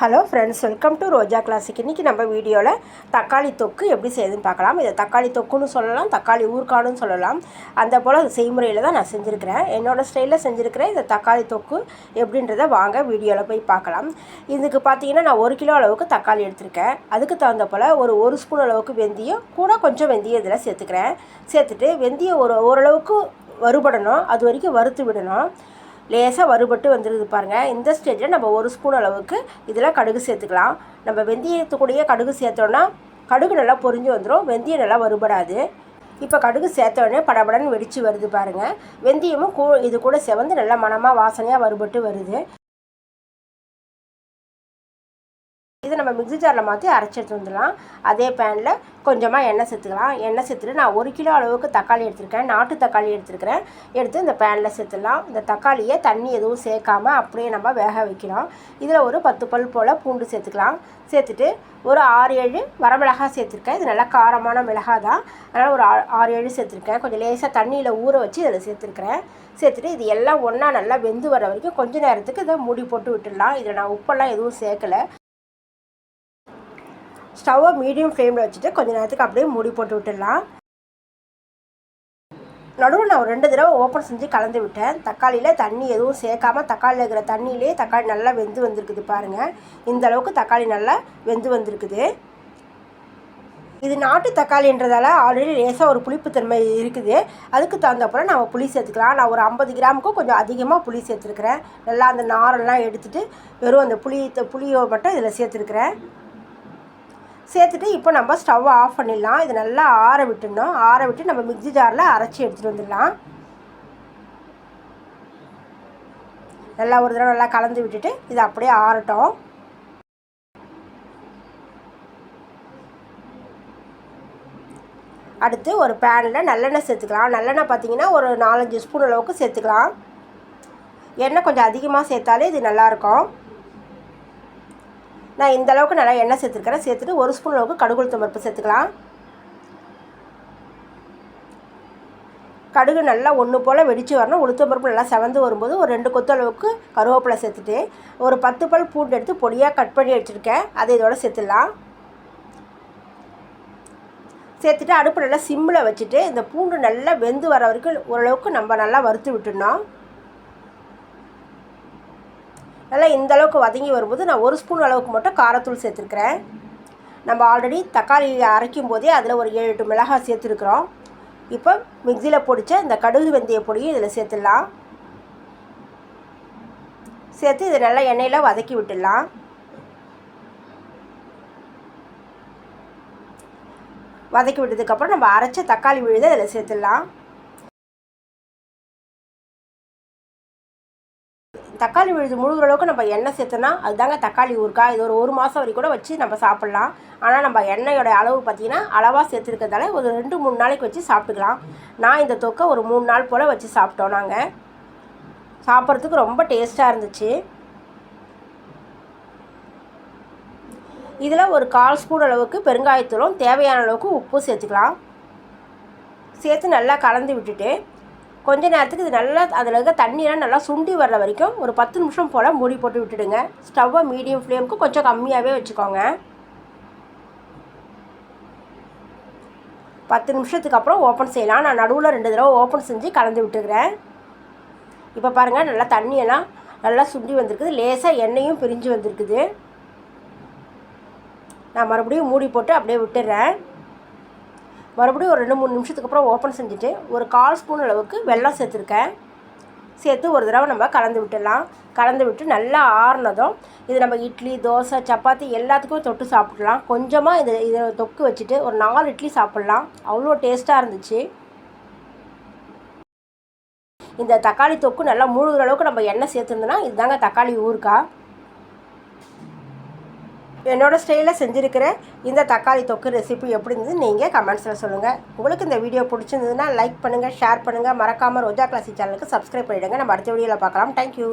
Hello friends, welcome to Roja classic. இன்றைக்கி நம்ம வீடியோவில் தக்காளி தொக்கு எப்படி செய்யுதுன்னு பார்க்கலாம். இதை தக்காளி தொக்குன்னு சொல்லலாம், தக்காளி ஊறுகான்னு சொல்லலாம். அந்த போல் செய்முறையில் தான் நான் செஞ்சுருக்கிறேன். என்னோடய ஸ்டைலில் செஞ்சுருக்கிறேன். இந்த தக்காளி தொக்கு எப்படின்றத வாங்க வீடியோவில் போய் பார்க்கலாம். இதுக்கு பார்த்தீங்கன்னா நான் 1 கிலோ அளவுக்கு தக்காளி எடுத்திருக்கேன். அதுக்கு தகுந்த போல் ஒரு ஸ்பூன் அளவுக்கு வெந்தயம், கூட கொஞ்சம் வெந்தயம் இதில் சேர்த்துக்கிறேன். சேர்த்துட்டு வெந்தயம் ஓரளவுக்கு வறுபடணும், அது வரைக்கும் வறுத்து விடணும். லேசாக வறுபட்டு வந்துடுது பாருங்கள். இந்த ஸ்டேஜில் நம்ம 1 ஸ்பூன் அளவுக்கு இதில் கடுகு சேர்த்துக்கலாம். நம்ம வெந்தயத்துக்குடைய கடுகு சேர்த்தோன்னா கடுகு நல்லா பொரிஞ்சு வந்துடும், வெந்தயம் நல்லா வறுபடாது. இப்போ கடுகு சேர்த்தோடனே படபடன்னு வெடித்து வருது பாருங்கள். வெந்தயமும் இது கூட செவந்து நல்லா மணமாக வாசனையாக வறுபட்டு வருது. இதை நம்ம மிக்ஸி ஜாரில் மாற்றி அரைச்சி எடுத்து வந்துடலாம். அதே பேனில் கொஞ்சமாக எண்ணெய் சேர்த்துக்கலாம். எண்ணெய் சேர்த்துட்டு நான் 1 கிலோ அளவுக்கு தக்காளி எடுத்துருக்கேன், நாட்டு தக்காளி எடுத்துருக்கிறேன். எடுத்து இந்த பேனில் சேர்த்துடலாம். இந்த தக்காளியை தண்ணி எதுவும் சேர்க்காமல் அப்படியே நம்ம வேக வைக்கலாம். இதில் ஒரு 10 பல் போல் பூண்டு சேர்த்துக்கலாம். சேர்த்துட்டு ஒரு 6-7 வரமிளகாய் சேர்த்துருக்கேன். இது நல்லா காரமான மிளகாய் தான், அதனால் ஒரு 6-7 சேர்த்துருக்கேன். கொஞ்சம் லேசாக தண்ணியில் ஊற வச்சு இதில் சேர்த்துருக்கிறேன். சேர்த்துட்டு இது எல்லாம் ஒன்றா நல்லா வெந்து வர வரைக்கும் கொஞ்சம் நேரத்துக்கு இதை மூடி போட்டு விட்டுடலாம். இதில் நான் உப்பெல்லாம் எதுவும் சேர்க்கலை. ஸ்டவ்வை மீடியம் ஃப்ளேமில் வச்சுட்டு கொஞ்சம் நேரத்துக்கு அப்படியே மூடி போட்டு விட்டுடலாம். நடுவில் நான் ஒரு 2 தடவை ஓப்பன் செஞ்சு கலந்து விட்டேன். தக்காளியில் தண்ணி எதுவும் சேர்க்காமல் தக்காளியில் இருக்கிற தண்ணியிலே தக்காளி நல்லா வெந்து வந்திருக்குது பாருங்கள். இந்த அளவுக்கு தக்காளி நல்லா வெந்து வந்திருக்குது. இது நாட்டு தக்காளின்றதால ஆல்ரெடி லேசாக ஒரு புளிப்புத்தன்மை இருக்குது. அதுக்கு தகுந்தப்பறம் நம்ம புளி சேர்த்துக்கலாம். நான் ஒரு 50 கிராமுக்கும் கொஞ்சம் அதிகமாக புளி சேர்த்துருக்குறேன். நல்லா அந்த நாரெல்லாம் எடுத்துகிட்டு வெறும் அந்த புளியை மட்டும் இதில் சேர்த்துருக்குறேன். சேர்த்துட்டு இப்போ நம்ம ஸ்டவ்வை ஆஃப் பண்ணிடலாம். இது நல்லா ஆற விட்டுடணும். ஆற விட்டு நம்ம மிக்ஸி ஜாரில் அரைச்சி எடுத்துகிட்டு வந்துடலாம். நல்லா ஒரு தடவை நல்லா கலந்து விட்டுட்டு இது அப்படியே ஆறட்டும். அடுத்து ஒரு பேனில் நல்லெண்ணெய் சேர்த்துக்கலாம். நல்லெண்ணெய் பார்த்திங்கன்னா ஒரு 4-5 ஸ்பூன் அளவுக்கு சேர்த்துக்கலாம். எண்ணெய் கொஞ்சம் அதிகமாக சேர்த்தாலே இது நல்லாயிருக்கும். நான் இந்த அளவுக்கு நல்லா எண்ணெய் சேர்த்துருக்கிறேன். சேர்த்துட்டு 1 ஸ்பூன் அளவுக்கு கடுகு உளுத்தம் பருப்பு சேர்த்துக்கலாம். கடுகு நல்லா ஒன்று போல் வெடித்து வரணும். உளுத்தம் பருப்பு நல்லா செவந்து வரும்போது ஒரு 2 கொத்து அளவுக்கு கருவேப்பிலை சேர்த்துட்டு ஒரு 10 பல் பூண்டு எடுத்து பொடியாக கட் பண்ணி வச்சுருக்கேன், அதை இதோட சேர்த்துடலாம். சேர்த்துட்டு அடுப்பு நல்லா சிம்மில் வச்சுட்டு இந்த பூண்டு நல்லா வெந்து வர வரைக்கும் ஓரளவுக்கு நம்ம நல்லா வறுத்து விட்டுடணும். நல்லா இந்த அளவுக்கு வதங்கி வரும்போது நான் 1 ஸ்பூன் அளவுக்கு மட்டும் காரத்தூள் சேர்த்துருக்குறேன். நம்ம ஆல்ரெடி தக்காளி அரைக்கும் போதே அதில் ஒரு 7-8 மிளகாய் சேர்த்துருக்குறோம். இப்போ மிக்சியில் பொடிச்ச இந்த கடுகு வெந்தய பொடியும் இதில் சேர்த்துடலாம். சேர்த்து இதை நல்லா எண்ணெயில் வதக்கி விட்டுடலாம். வதக்கி விட்டதுக்கப்புறம் நம்ம அரைச்ச தக்காளி விழுதை இதில் சேர்த்துடலாம். தக்காளி விழுது முழுகிற அளவுக்கு நம்ம எண்ணெய் சேர்த்தோன்னா அதுதாங்க தக்காளி ஊறுகாய். இது ஒரு மாதம் வரைக்கும் கூட வச்சு நம்ம சாப்பிட்லாம். ஆனால் நம்ம எண்ணெயோட அளவு பார்த்திங்கன்னா அளவாக சேர்த்துருக்கிறதால ஒரு 2-3 நாளைக்கு வச்சு சாப்பிட்டுக்கலாம். நான் இந்த தொக்கை ஒரு 3 நாள் போல் வச்சு சாப்பிட்டோம். நாங்கள் சாப்பிட்றதுக்கு ரொம்ப டேஸ்ட்டாக இருந்துச்சு. இதில் ஒரு 1/4 ஸ்பூன் அளவுக்கு பெருங்காயத்தூளும் தேவையான அளவுக்கு உப்பு சேர்த்துக்கலாம். சேர்த்து நல்லா கலந்து விட்டுட்டு கொஞ்ச நேரத்துக்கு இது நல்லா அதில் இருக்க தண்ணியெல்லாம் நல்லா சுண்டி வர்ற வரைக்கும் ஒரு 10 நிமிஷம் போல் மூடி போட்டு விட்டுடுங்க. ஸ்டவ்வை மீடியம் ஃப்ளேமுக்கு கொஞ்சம் கம்மியாகவே வச்சுக்கோங்க. 10 நிமிஷத்துக்கு அப்புறம் ஓப்பன் செய்யலாம். நான் நடுவில் 2 தடவை ஓப்பன் செஞ்சு கலந்து விட்டுக்கிறேன். இப்போ பாருங்கள், நல்லா தண்ணியெல்லாம் நல்லா சுண்டி வந்திருக்குது. லேசாக எண்ணெயும் பிரிஞ்சு வந்திருக்குது. நான் மறுபடியும் மூடி போட்டு அப்படியே விட்டுடுறேன். மறுபடியும் ஒரு 2-3 நிமிஷத்துக்கு அப்புறம் ஓப்பன் செஞ்சுட்டு ஒரு 1/4 ஸ்பூன் அளவுக்கு வெல்லம் சேர்த்துருக்கேன். சேர்த்து ஒரு தடவை நம்ம கலந்து விட்டுடலாம். கலந்து விட்டு நல்லா ஆறுனதும் இது நம்ம இட்லி, தோசை, சப்பாத்தி எல்லாத்துக்குமே தொட்டு சாப்பிட்லாம். கொஞ்சமாக இதை தொக்கு வச்சுட்டு ஒரு 4 இட்லி சாப்பிட்லாம். அவ்வளோ டேஸ்ட்டாக இருந்துச்சு. இந்த தக்காளி தொக்கு நல்லா மூழ்கிற அளவுக்கு நம்ம எண்ணெய் சேர்த்துருந்தோன்னா இதுதாங்க தக்காளி ஊறுகாய். என்னோடய ஸ்டைலில் செஞ்சுருக்கிற இந்த தக்காளி தொக்கு ரெசிபி எப்படி இருந்தது நீங்கள் கமெண்ட்ஸில் சொல்லுங்கள். உங்களுக்கு இந்த வீடியோ பிடிச்சிருந்ததுன்னா லைக் பண்ணுங்கள், ஷேர் பண்ணுங்கள். மறக்காமல் ரோஜா கிளாசிக் சேனலுக்கு சப்ஸ்கிரைப் பண்ணிவிடுங்க. நம்ம அடுத்த வீடியோவில் பார்க்கலாம். தேங்க்யூ.